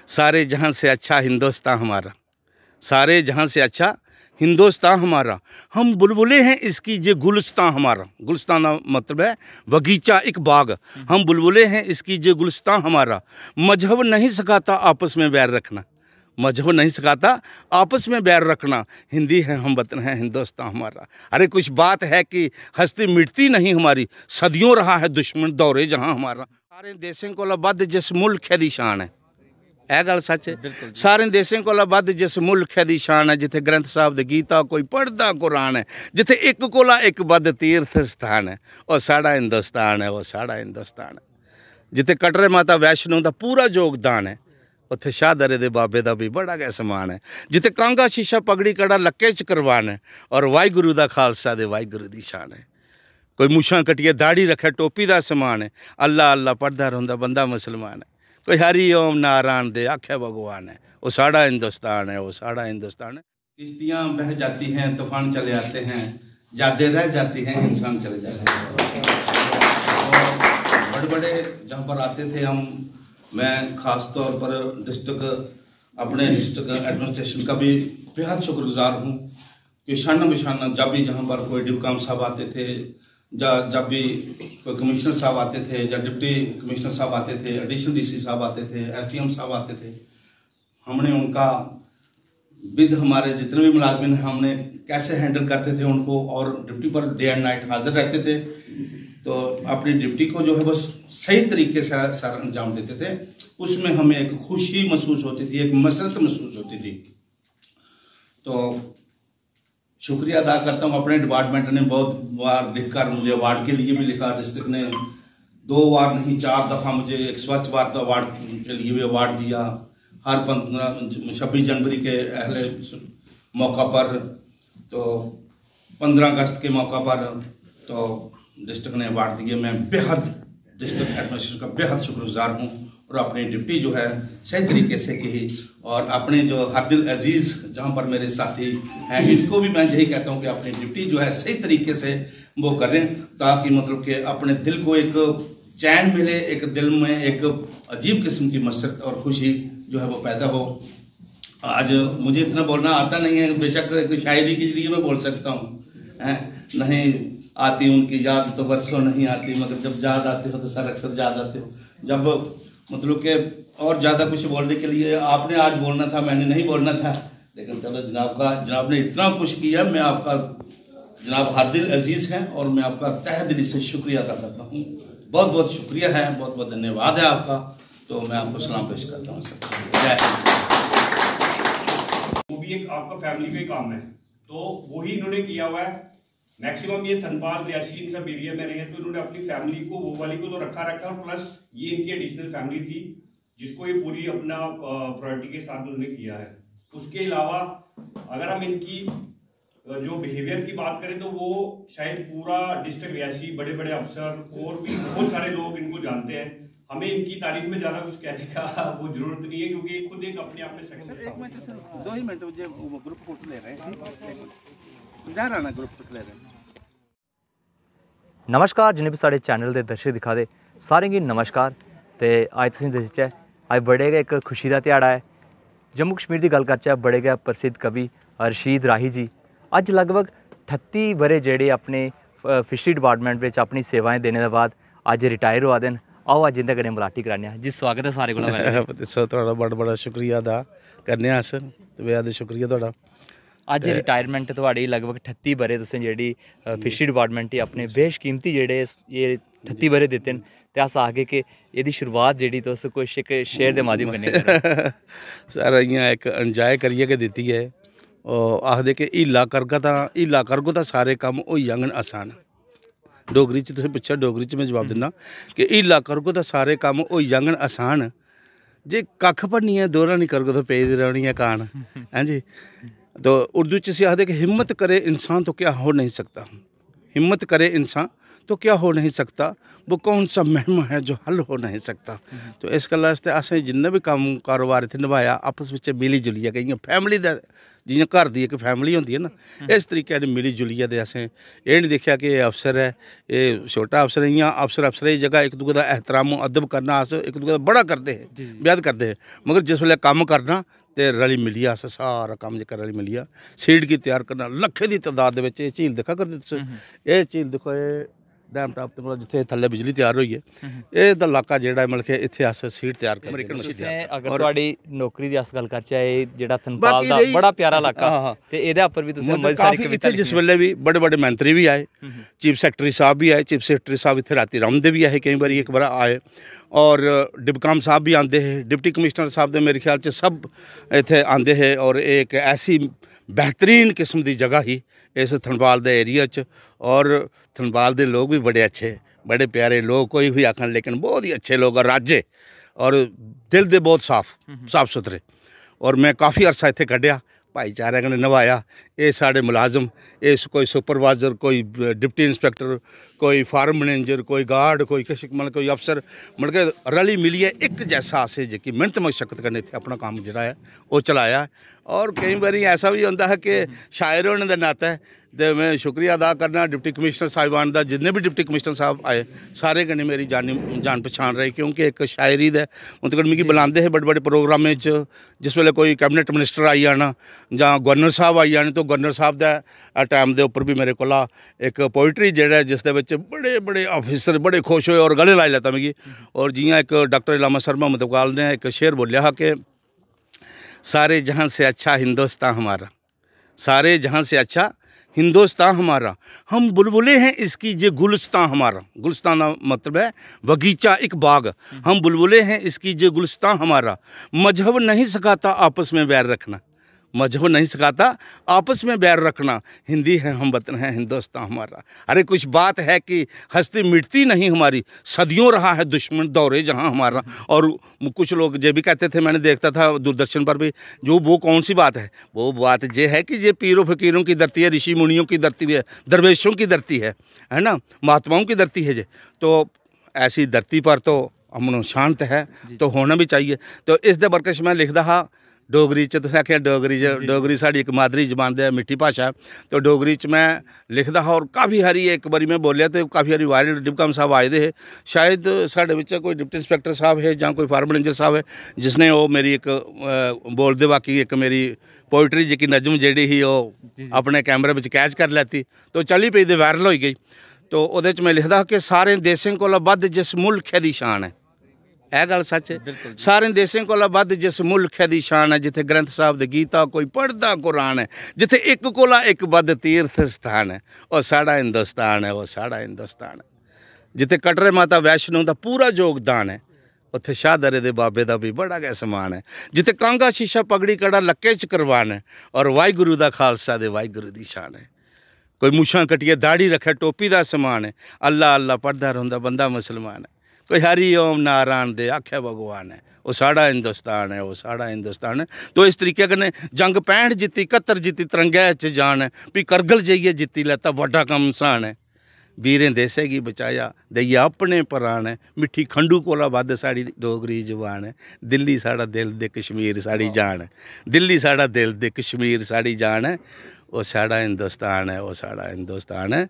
सारे जहां से अच्छा हिंदुस्तान हमारा, सारे जहां से अच्छा हिंदुस्तान हमारा। हम बुलबुले हैं इसकी ये गुलिस्तान हमारा। गुलिस्तान मतलब है बगीचा, एक बाग। हम बुलबुले हैं इसकी ये गुलिस्तान हमारा। मजहब नहीं सिखाता आपस में बैर रखना, मजहब नहीं सिखाता आपस में बैर रखना। हिंदी है हम वतन है हिंदुस्तान हमारा। अरे कुछ बात है कि हस्ती मिटती नहीं हमारी, सदियों रहा है दुश्मन दौरे जहां हमारा। सारे देशों को लबद जिस मुल्क है दी शान है, ਇਹ ਗੱਲ सच है। सारे देशों को लबद जिस मुल्क है दी शान है, जिथे ग्रंथ साहब दी गीता कोई पढ़दा कुरान है, जिथे एक कोला एक बद तीर्थ स्थान है, और साड़ा हिंदुस्तान है, वो साड़ा हिंदुस्तान है। जिथे कटरे माता वैष्णो का पूरा योगदान है, उत्थे शाहदरे दे बाबे का भी बड़ा गै समान है। जिथे कांगा शीशा पगड़ी कड़ा लक्के च करवान है, और वाहिगुरू दा खालसा दे वाहिगुरू दी शान है। कोई मुछां कटिए दाढ़ी रखे टोपी का समान है, अल्लाह अल्लाह पढ़दा रहिंदा बंदा मुसलमान है। कोई हरि ओम नारायण दे आखे भगवान है, वो साड़ा हिंदुस्तान है, वो साड़ा हिंदुस्तान है। किश्तियाँ बह जाती हैं, तूफान चले आते हैं, यादें रह जाती हैं, इंसान चले जाते हैं। बड़े बड़े जहाँ पर आते थे हम, मैं ख़ास तौर पर अपने डिस्ट्रिक्ट एडमिनिस्ट्रेशन का भी बेहद शुक्रगुजार हूँ कि शाना बशाना जब भी जहाँ पर कोई डिप्टी साहब आते थे, जब भी कोई कमिश्नर साहब आते थे, या डिप्टी कमिश्नर साहब आते थे, एडिशनल डीसी साहब आते थे, एसडीएम साहब आते थे, हमने उनका विद हमारे जितने भी मुलाजमिन हैं हमने कैसे हैंडल करते थे उनको, और duty per day and night हाजिर रहते थे। तो अपनी ड्यूटी को जो है बस सही तरीके से सर अंजाम देते थे। उसमें हमें एक खुशी महसूस होती थी, एक मसरत महसूस होती थी। तो शुक्रिया अदा करता हूँ, अपने डिपार्टमेंट ने बहुत बार लिखकर मुझे अवार्ड के लिए भी लिखा। डिस्ट्रिक्ट ने 2 बार नहीं 4 दफ़ा मुझे एक स्वच्छ भारत अवार्ड के लिए भी अवार्ड दिया। हर 26 जनवरी के अहले मौका पर, तो 15 अगस्त के मौका पर तो डिस्ट्रिक्ट ने अवार्ड दिए। मैं बेहद डिस्ट्रिक्ट एडमिनिस्ट्रेशन का बेहद शुक्रगुजार हूँ, और अपनी ड्यूटी जो है सही तरीके से की, और अपने जो हरदिल अजीज़ जहाँ पर मेरे साथी हैं इनको भी मैं यही कहता हूँ कि अपनी ड्यूटी जो है सही तरीके से वो करें, ताकि मतलब कि अपने दिल को एक चैन मिले, एक दिल में एक अजीब किस्म की मसरत और खुशी जो है वो पैदा हो। आज मुझे इतना बोलना आता नहीं है, बेशक शायरी के जरिए मैं बोल सकता हूँ, नहीं आती उनकी याद तो बरसों नहीं आती, मगर जब याद आते हो तो सर अक्सर याद आते हो। जब मतलब कि और ज़्यादा कुछ बोलने के लिए आपने आज बोलना था, मैंने नहीं बोलना था, लेकिन चलो जनाब ने इतना कुछ किया। मैं आपका जनाब हरदिल अजीज़ हैं, और मैं आपका तहे दिल से शुक्रिया अदा करता हूँ। बहुत बहुत शुक्रिया है, बहुत बहुत धन्यवाद है आपका। तो मैं आपको सलाम पेश करता हूँ सर। जय हिंद। वो भी एक आपका फैमिली का काम है, तो वही इन्होंने किया हुआ है। मैक्सिमम ये धनबाद रियासी इन सब एरिया में रहे हैं, तो इन्होंने अपनी फैमिली को वो वाली को तो रखा और प्लस ये इनकी एडिशनल फैमिली थी जिसको ये पूरी अपना प्रायोरिटी के साथ उन्होंने किया है। उसके अलावा अगर हम इनकी जो बिहेवियर की बात करें तो वो शायद पूरा डिस्ट्रिक्ट रियासी बड़े बड़े अफसर और भी बहुत सारे लोग इनको जानते हैं। हमें इनकी तारीफ में ज्यादा कुछ कहने का वो जरूरत नहीं है, क्योंकि खुद एक अपने आप में सक्सेस। 1 मिनट सर, 2 ही मिनट मुझे ग्रुप फोटो ले रहे हैं, समझा रहा ना ग्रुप फोटो ले रहे हैं। नमस्कार, जिन्हें भी साढ़े चैनल के दर्शक दिखा दे सारें गी नमस्कार। तो अज तुसीं दस्सिया अज बड़े गै एक खुशी का ध्याड़ा है। जम्मू कश्मीर की गल करचै, बड़े गै प्रसिद्ध कवि रशीद राही जी अज लगभग 38 बरे जेह्ड़े अपने फिशरी डिपार्टमेंट में अपनी सेवाएं देने के बाद अज रिटायर होआ दे न। आओ अज इंदे कन्नै मुलाकात कराने जी। स्वागत है सारे कोला थोड़ा बड़ा बड़ा शुक्रिया अदा करने अस, ते बेहद शुक्रिया थोड़ा। अज रिटायरमेंट थोड़ी लगभग 38 बरे तुसें जेह्ड़ी फिशरी डिपार्टमेंट अपने बेशकीमती जेह्ड़े ये 38 बरे दित्ते न, ते अस आखगे कि एह्दी शुरुआत जेह्ड़ी तुस कुछ एक शेयर दे माध्यम कन्नै सर इ'यां एक एंजॉय करियै गै दित्ती है। आखदे कि हीला करगो तां सारे कम्म होई जाङन आसान। डोगरी च तुसें पुच्छेआ, डोगरी च मैं जवाब दिन्ना कि हीला करगो तां सारे कम्म होई जाङन आसान, जे कक्ख भन्नियै दोहरा नहीं करगो तो पेदी रौह्नी है कान, हैं जी। तो उर्दू च इसे आखदे कि हिम्मत करे इंसान तो क्या हो नहीं सकता, हिम्मत करे इंसान तो क्या हो नहीं सकता, वो कौन सा महमा है जो हल हो नहीं सकता। तो इस गल्ला आस्तै असें जिन्ना भी कम्म कारोबार इत्थै निभाया आपस बिच मिली जुलियै गै, इ'यां फैमिली दा जियां घर दी एक फैमिली होंदी है ना, इस तरीके ने मिली जुलियै ते असें एह् नहीं दिक्खेआ कि एह् अफसर है, एह् छोटा अफसर, इ'यां अफसर दी जगह एक दूए दा एहतराम अदब करना अस एक दूए दा बड़ा करदे हे, बेहद करदे हे। मगर जिस वेल्ले कम्म करना ते रली मिलियै अस सारा कम्म जेह्का रली मिलियै सीड गी त्यार करना। लक्खें दी तदाद दे बिच एह् झील दिक्खा करदे तुस, एह् झील दिक्खो, एह् डैम टाप ते कोला जित्थे थल्ले बिजली त्यार होई है, एह् दा इलाका जेह्ड़ा है मतलब कि इत्थे अस सीड त्यार करदे। अमरीकन मच्छी त्यार अगर तुहाडी नौकरी दी अस गल करचै, एह् जेह्ड़ा थनपाल दा बड़ा प्यारा इलाका ते एह्दे उप्पर भी तुसें बड़ी सारी कविता लिखी। जिस वेल्ले भी बड़े बड़े मंत्री भी आए, चीफ सैक्रटरी साहब भी आए, चीफ सैक्रटरी साहब इत्थे राती रौंह्दे भी है, केईं बारी एक बार आए, और डिप्टी साहब भी आंदे हे, डिप्टी कमिश्नर साहब दे मेरे ख्याल च सब इत्थे आंदे हे। और एक ऐसी बेहतरीन किस्म दी जगह ही इस थनपाल दे एरिया च, और थनपाल दे लोग भी बड़े अच्छे, बड़े प्यारे लोग, कोई भी आखन लेकिन बहुत ही अच्छे लोग, और राजे और दिल दे बहुत साफ सुथरे। और मैं काफ़ी अरसा इत्थे कड्ढिया, भाईचारे कन्नै नभाया। ये साढ़े मुलाजम, इस कोई सुपरवाइजर, कोई डिप्टी इंस्पैक्टर, कोई फार्म मैनेजर, कोई गार्ड, कोई किश मतलब कोई अफसर, मतलब कि रली मिलियै इक जैसा असें जेह्की मेहनत मशक्कत कन्नै इत्थे अपना कम्म जेह्ड़ा है ओह् चलाया। और केईं बारी ऐसा भी होंदा है कि शायर होने दे नाते ते मैं शुक्रिया अदा करना डिप्टी कमिश्नर साहिबान दा, जितने भी डिप्टी कमिश्नर साहब आए सारे कन्नै मेरी जान पछान रही, क्योंकि एक शायरी दे उं'दे कोल मिगी बुलांदे हे बड़े बड़े प्रोग्रामें च। जिस वेले कोई कैबिनेट मिनिस्टर आई जाना जां गवर्नर साहब आई जाने, तो गवर्नर साहब दे टाइम दे उप्पर भी मेरे कोला एक पोइट्री जेह्ड़ा है जिस दे बिच बड़े बड़े ऑफिसर बड़े खुश होए और गले लाई लैता मिगी। और जियां एक डॉक्टर इलामा सर मोहम्मद इकबाल ने एक शेर बोलिया हा कि सारे जहां से अच्छा हिंदुस्तान हमारा, सारे जहां से अच्छा हिंदुस्तान हमारा, हम बुलबुलें हैं इसकी ये गुलिस्तान हमारा। गुलिस्तान का मतलब है बगीचा, एक बाग। हम बुलबुलें हैं इसकी ये गुलिस्तान हमारा, मजहब नहीं सिखाता आपस में बैर रखना, मजहब नहीं सिखाता आपस में बैर रखना, हिंदी है हम वतन है हिंदुस्तान हमारा। अरे कुछ बात है कि हस्ती मिटती नहीं हमारी, सदियों रहा है दुश्मन दौरे जहां हमारा। और कुछ लोग ये भी कहते थे, मैंने देखता था दूरदर्शन पर भी, जो वो कौन सी बात है, वो बात ये है कि ये पीरों फकीरों की धरती है, ऋषि मुनियों की धरती है, दरवेशों की धरती है ना, महात्माओं की धरती है ये। तो ऐसी धरती पर तो अमन शांत है, तो होना भी चाहिए। तो इस दे बरकश मैं लिखदा हा डोगरी च, तुसें आखेआ डोगरी साड़ी एक मादरी जबान दे मिट्ठी भाशा, तो डोगरी च मैं लिखदा हा। और काफ़ी हारी एक बारी मैं बोलिया तो काफ़ी हारी वायरल डिप्टी साहब आए दे हे, शायद साढ़े बिच्च कोई डिप्टी इंस्पैक्टर साहब है जां कोई फार्म मैनेजर साहब है, जिसने वो मेरी एक बोलदे बाकी एक मेरी पोइट्री जेह्की नज़म जेह्ड़ी ही ओह् अपने कैमरे बिच कैच कर लैती, तो चली पेई ते वायरल होई गई। तो ओह्दे च मैं लिखदा कि सारे देशें कोला बद्ध जिस मुल्ख दी शान है, यह गल सच है, सारे देशें कोला बद्ध जिस मुल्ख दी शान है, जिथे ग्रंथ साहब दे गीता कोई पढ़दा कुरान है, जिथे एक कोला एक बद्ध तीर्थ स्थान है, वो साड़ा हिंदुस्तान है, वो साड़ा हिंदुस्तान है। जिथे कटरे माता वैष्णो दा पूरा योगदान है, उत्थे शाहदरे दे बाबे दा भी बड़ा गै समान है। जिथे कांगा शीशा पगड़ी कड़ा लक्के च करवान है, और वाहिगुरू दा खालसा दे वाहिगुरू दी शान है। कोई मुछां कट्टिए दाढ़ी रखे टोपी दा समान है, अल्लाह अल्लाह पढ़दा रौंदा बंदा मुसलमान है। कोई हरि ओम नारायण दे आख्या भगवान है, वो साड़ा हिंदुस्तान है, वो साड़ा हिंदुस्तान है। तो इस तरीके कन्नै जंग 65 जित्ती, 71 जित्ती, तरंगै च जान है, भी करगिल जाइए जित्ती लैता बड़ा कम सान है। वीरें देसे गी बचाया देइयै अपने प्राण है, मिट्ठी खंडू कोला बद्ध साड़ी डोगरी जबान है। दिल्ली साड़ा दिल दे कश्मीर साड़ी जान है, दिल्ली साड़ा दिल दे कश्मीर साड़ी जान है, वो साड़ा हिंदुस्तान है, वो साड़ा हिंदुस्तान है।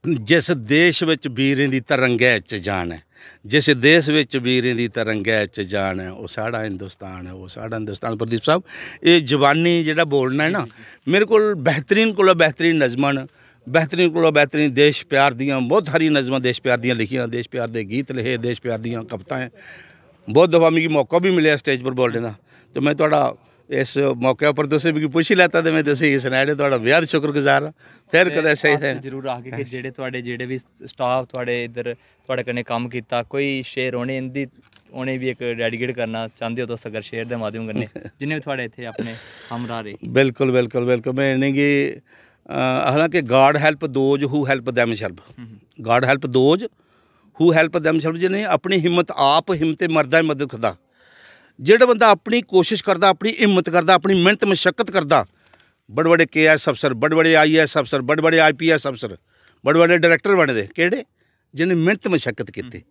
जिस देश विच वीरें दी तरंगै च जान है, जिस देश विच वीरें दी तरंगै च जान है, वो साड़ा हिंदुस्तान है, वो साड़ा हिंदुस्तान। प्रदीप साहब, ये जवानी जेह्ड़ा बोलना है ना, मेरे कोल बेहतरीन कोला बेहतरीन नज़मां न, बेहतरीन कोला बेहतरीन देश प्यार दियां बहुत सारी नज़मां देश प्यार दियां लिखियां, देश प्यार दे गीत लिखे, देश प्यार दियां कविताएं। बहुत दफ़ा मिगी मौका भी मिलेआ स्टेज पर बोलने का, तो मैं थोड़ा इस मौके पर तुसें मिगी पुच्छी लैता तो मैं तुसें सनाया थोड़ा बेहद शुक्रगुजार हाँ। फिर कदें सही है जरूर आखगे कि जेह्ड़े भी स्टाफ थोड़े इधर थोड़े कन्नै कम्म कीता, कोई शेयर होने इंदी उ'नें भी एक डेडिकेट करना चाहते हो तुस अगर शेयर दे माध्यम कन्नै जिन्ने भी थोड़े इत्थे अपने हमराह रेह्। बिल्कुल बिल्कुल बिल्कुल, मैं इ'नेंगी हालांकि God help those who help them self, God help those who help them self, जिन्हें अपनी हिम्मत आप हिम्मत मरदा मदद खुदा। जेड़ा बंदा अपनी कोशिश करता, अपनी हिम्मत करता, अपनी मेहनत मशक्कत करता, बड़े बड़े KS अफसर, बड़े बड़े IAS अफसर, बड़े बड़े IPS अफसर, बड़े बड़े डायरैक्टर बने दे, केड़े जिन्हें मेहनत मशक्कत की।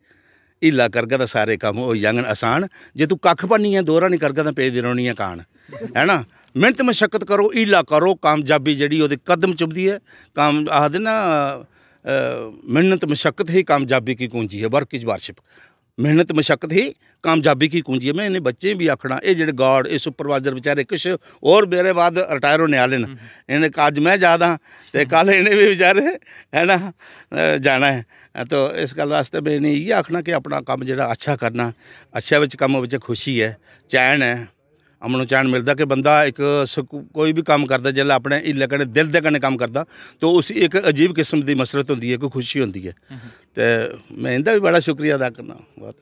हीला करगा तो सारे काम हो जाङन आसान, जे तू कख भन्नी है दोहरा नहीं करगा तो पेदी रौह्नी है कान, है ना। मेहनत मशक्कत करो, हीला करो, कामयाबी जिहड़ी ओहदे कदम चुभदी है। काम आखदे ना मेहनत मशक्कत ही कामयाबी की कुंजी है, वर्क इज वारशिप। मेहनत मशक्कत ही कामयाबी की कुंजी है। मैं इन्हें बच्चे भी आखना, ये जेह्ड़े गार्ड, ये सुपरवाइजर बेचारे कुछ और मेरे बाद रिटायर होने आए न, इन्हें अज मैं जादा तो कल इन्हें भी बेचारे है ना जाना है। तो इस गल वास्ते मैं इन्हें इयै आखना कि अपना काम जेह्ड़ा अच्छा करना, अच्छा विच कम्म विच खुशी है, चैन है, अमनो चैन मिलता कि बंदा एक कोई भी काम करता जिसलै अपने हिल्ले कन्नै दिल दे कन्नै काम करता तो उस एक अजीब किस्म की मसरत होंदी है, कोई खुशी होंदी है। तो मैं इंदा भी बड़ा शुक्रिया अदा करना, बहुत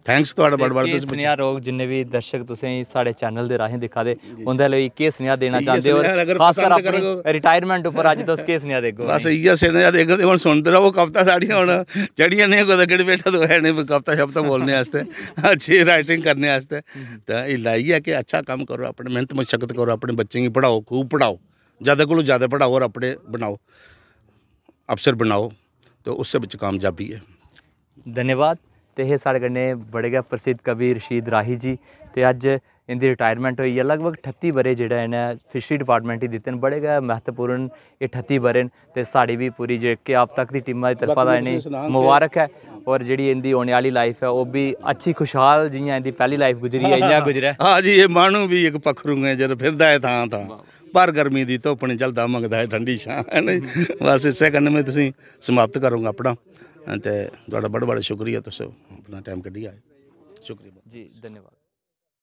थैंक्स तुहाड़ा बड़ा बड़ा। केह् सनेहा लोग जिन्ने भी दर्शक तुसें साढ़े चैनल दे राहें दिक्खा दे उंदे लेई केह् सनेहा देना चाहते हो, और खासकर अपनी रिटायरमेंट उप्पर अज तुस केह् सनेहा देगो? बस इयै सनेहा देगे, हुण सुनदे रहो, कविता साढ़ियां हुण चढ़ियां ने कुदै केह्ड़े बैठा तो है नहीं कविता शब्द बोलने आस्ते, अच्छी राइटिंग करने आस्ते। तो हिल्ला इयै कि अच्छा कम्म करो, अपनी मेहनत मशक्कत करो, अपने बच्चें गी पढ़ाओ, खूब पढ़ाओ, ज़्यादा कोला ज़्यादा पढ़ाओ और अपने बनाओ, अफसर बनाओ, तो उससे बिच कामयाबी है। धन्यवाद। तो ये साढ़े कन्नै बड़े गै प्रसिद्ध कवि रशीद राही जी, तो अज इंदी रिटायरमेंट हुई है। लगभग 38 बरे जेह्ड़ा इन्हें फिशरी डिपार्टमेंट ही दित्ते न, बड़े गै महत्वपूर्ण ये 38 बरे न। तो साड़ी भी पूरी जेह्के आप तक दी टीमा दी तरफा दा इन्हें मुबारक है, और जी इंदी होने वाली लाइफ है वो भी अच्छी खुशहाल, जियां इंदी पहली लाइफ गुजरी है इ'यां गुजरे। हाँ जी, ये मानू भी एक पक्खरू है जद फिरदा है थां थां, पर गर्मी की धुप्प नहीं चलता, मंगता है ठंडी छां, है नहीं। बस इस्से कन्नै मैं तुसीं समाप्त करूँगा अपना, तो तुहाड़ा बड़ा बड़ा शुक्रिया, तुस अपना टाइम कड्ढियै आए, शुक्रिया जी, धन्यवाद।